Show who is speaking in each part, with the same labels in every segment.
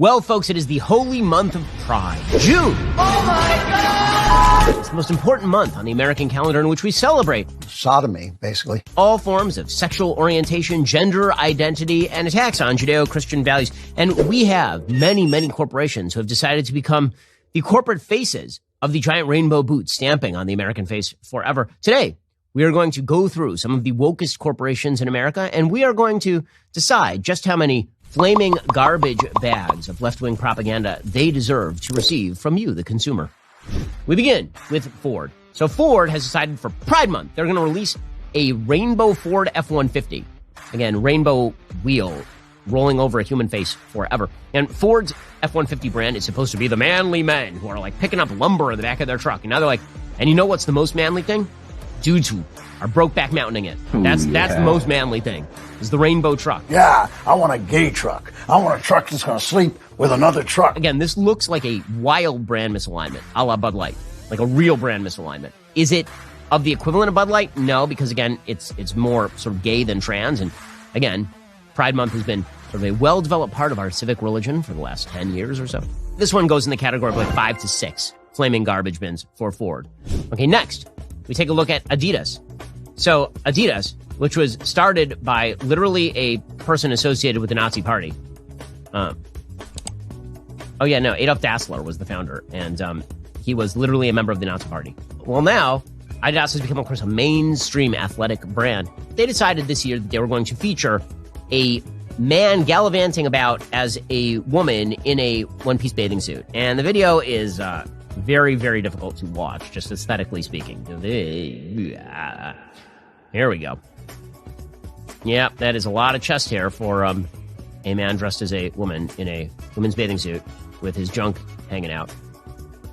Speaker 1: Well, folks, it is the holy month of Pride, June. Oh, my God! It's the most important month on the American calendar in which we celebrate
Speaker 2: sodomy, basically.
Speaker 1: All forms of sexual orientation, gender identity, and attacks on Judeo-Christian values. And we have many, many corporations who have decided to become the corporate faces of the giant rainbow boots stamping on the American face forever. Today, we are going to go through some of the wokest corporations in America, and we are going to decide just how many flaming garbage bags of left-wing propaganda they deserve to receive from you, the consumer. We begin with Ford. So Ford has decided for Pride Month, they're going to release a rainbow Ford F-150. Again, rainbow wheel rolling over a human face forever. And Ford's F-150 brand is supposed to be the manly men who are like picking up lumber in the back of their truck. And now they're like, and you know what's the most manly thing? Dudes who are broke back mounting it. That's the most manly thing, is the rainbow truck.
Speaker 2: Yeah, I want a gay truck. I want a truck that's going to sleep with another truck.
Speaker 1: Again, this looks like a wild brand misalignment, a la Bud Light, like a real brand misalignment. Is it of the equivalent of Bud Light? No, because again, it's more sort of gay than trans. And again, Pride Month has been sort of a well-developed part of our civic religion for the last 10 years or so. This one goes in the category of like 5 to 6 flaming garbage bins for Ford. Okay, next, we take a look at Adidas. So Adidas, which was started by literally a person associated with the Nazi Party. Adolf Dassler was the founder, and he was literally a member of the Nazi Party. Well, now, Adidas has become, of course, a mainstream athletic brand. They decided this year that they were going to feature a man gallivanting about as a woman in a one-piece bathing suit. And the video is very, very difficult to watch, just aesthetically speaking. Here we go. Yeah, that is a lot of chest hair for a man dressed as a woman in a women's bathing suit with his junk hanging out.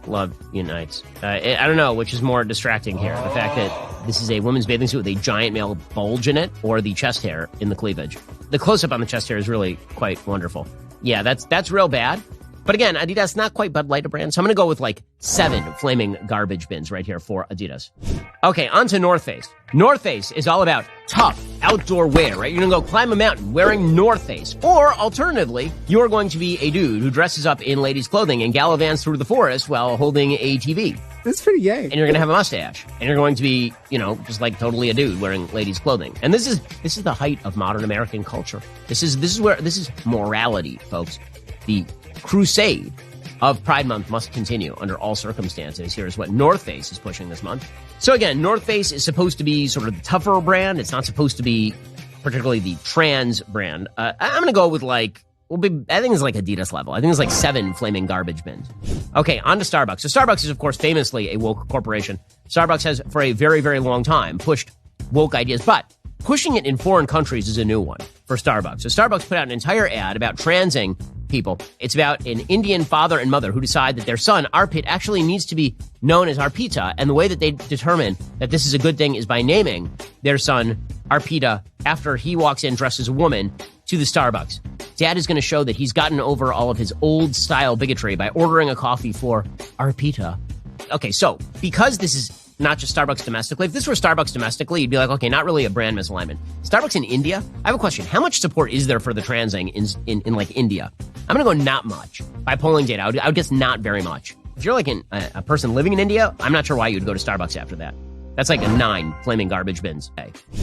Speaker 1: Love unites. I don't know which is more distracting here. The fact that this is a women's bathing suit with a giant male bulge in it, or the chest hair in the cleavage. The close-up on the chest hair is really quite wonderful. Yeah, that's real bad. But again, Adidas, not quite Bud Light a brand, so I'm going to go with like 7 flaming garbage bins right here for Adidas. Okay, on to North Face. North Face is all about tough outdoor wear, right? You're going to go climb a mountain wearing North Face. Or, alternatively, you're going to be a dude who dresses up in ladies' clothing and gallivants through the forest while holding a TV.
Speaker 3: That's pretty gay.
Speaker 1: And you're going to have a mustache. And you're going to be, just like totally a dude wearing ladies' clothing. And this is the height of modern American culture. This is morality, folks. The crusade of Pride Month must continue under all circumstances. Here's what North Face is pushing this month. So again, North Face is supposed to be sort of the tougher brand. It's not supposed to be particularly the trans brand. I'm going to go with I think it's like Adidas level. I think it's like 7 flaming garbage bins. Okay, on to Starbucks. So Starbucks is, of course, famously a woke corporation. Starbucks has, for a very, very long time, pushed woke ideas, but pushing it in foreign countries is a new one for Starbucks. So Starbucks put out an entire ad about transing people. It's about an Indian father and mother who decide that their son, Arpit, actually needs to be known as Arpita. And the way that they determine that this is a good thing is by naming their son Arpita after he walks in dressed as a woman to the Starbucks. Dad is going to show that he's gotten over all of his old style bigotry by ordering a coffee for Arpita. Okay, so because this is not just Starbucks domestically. If this were Starbucks domestically, you'd be like, okay, not really a brand misalignment. Starbucks in India, I have a question. How much support is there for the transing in like India? I'm going to go not much. By polling data, I would guess not very much. If you're like a person living in India, I'm not sure why you'd go to Starbucks after that. That's like a 9 flaming garbage bins.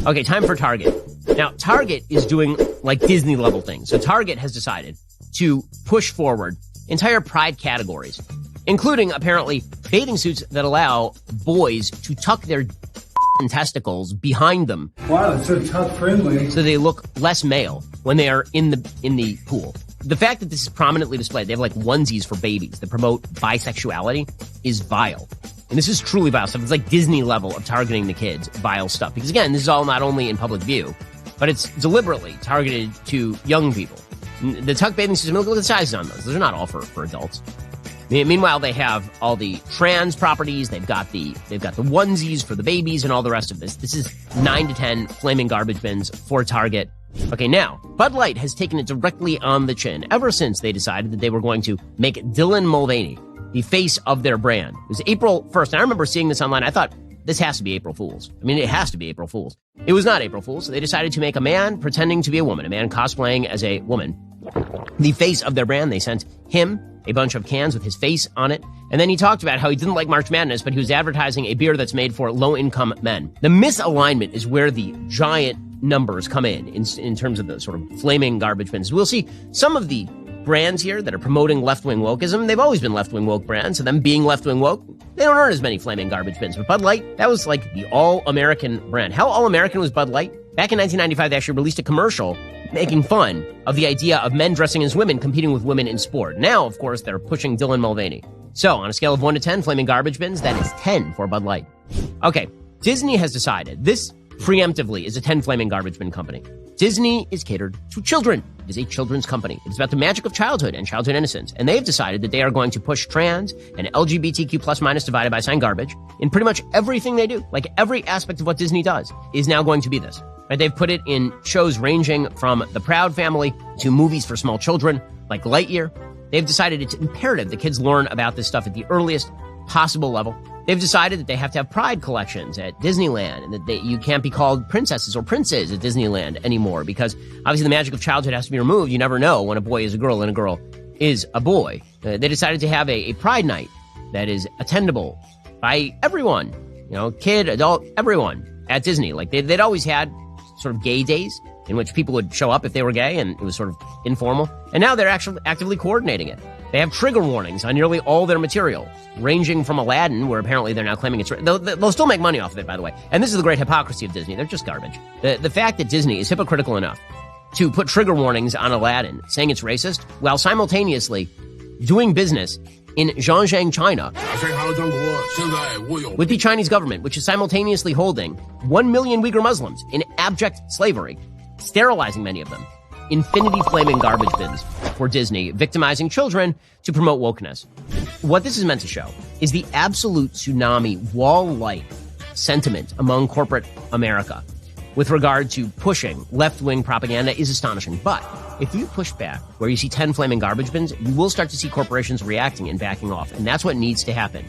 Speaker 1: Okay, time for Target. Now, Target is doing like Disney level things. So Target has decided to push forward entire Pride categories, including, apparently, bathing suits that allow boys to tuck their testicles behind them.
Speaker 3: Wow, it's so tuck-friendly.
Speaker 1: So they look less male when they are in the pool. The fact that this is prominently displayed, they have like onesies for babies that promote bisexuality, is vile. And this is truly vile stuff. It's like Disney level of targeting the kids, vile stuff. Because again, this is all not only in public view, but it's deliberately targeted to young people. The tuck bathing suits, look at the sizes on those. Those are not all for adults. Meanwhile, they have all the trans properties. They've got the onesies for the babies and all the rest of this. This is 9 to 10 flaming garbage bins for Target. Okay, now, Bud Light has taken it directly on the chin ever since they decided that they were going to make Dylan Mulvaney the face of their brand. It was April 1st, and I remember seeing this online. I thought, this has to be April Fool's. I mean, it has to be April Fool's. It was not April Fool's. So they decided to make a man pretending to be a woman, a man cosplaying as a woman. the face of their brand. They sent him a bunch of cans with his face on it. And then he talked about how he didn't like March Madness, but he was advertising a beer that's made for low-income men. The misalignment is where the giant numbers come in terms of the sort of flaming garbage bins. We'll see some of the brands here that are promoting left-wing wokeism. They've always been left-wing woke brands, so them being left-wing woke, they don't earn as many flaming garbage bins. But Bud Light, that was like the all-American brand. How all-American was Bud Light? Back in 1995, they actually released a commercial making fun of the idea of men dressing as women competing with women in sport. Now, of course, they're pushing Dylan Mulvaney. So, on a scale of 1 to 10, flaming garbage bins, that is 10 for Bud Light. Okay, Disney has decided this preemptively is a 10 flaming garbage bin company. Disney is catered to children. It is a children's company. It is about the magic of childhood and childhood innocence. And they have decided that they are going to push trans and LGBTQ plus minus divided by sign garbage in pretty much everything they do. Like every aspect of what Disney does is now going to be this. Right? They've put it in shows ranging from The Proud Family to movies for small children like Lightyear. They've decided it's imperative that kids learn about this stuff at the earliest possible level. They've decided that they have to have pride collections at Disneyland and that you can't be called princesses or princes at Disneyland anymore because obviously the magic of childhood has to be removed. You never know when a boy is a girl and a girl is a boy. They decided to have a pride night that is attendable by everyone, kid, adult, everyone at Disney. Like they'd always had sort of gay days in which people would show up if they were gay and it was sort of informal. And now they're actually actively coordinating it. They have trigger warnings on nearly all their material, ranging from Aladdin, where apparently they're now claiming it's... They'll still make money off of it, by the way. And this is the great hypocrisy of Disney. They're just garbage. The fact that Disney is hypocritical enough to put trigger warnings on Aladdin, saying it's racist, while simultaneously doing business in Zhejiang, China, with the Chinese government, which is simultaneously holding 1 million Uyghur Muslims in abject slavery, sterilizing many of them. Infinity flaming garbage bins for Disney, victimizing children to promote wokeness. What this is meant to show is the absolute tsunami wall-like sentiment among corporate America with regard to pushing left-wing propaganda is astonishing. But if you push back where you see 10 flaming garbage bins, you will start to see corporations reacting and backing off. And that's what needs to happen.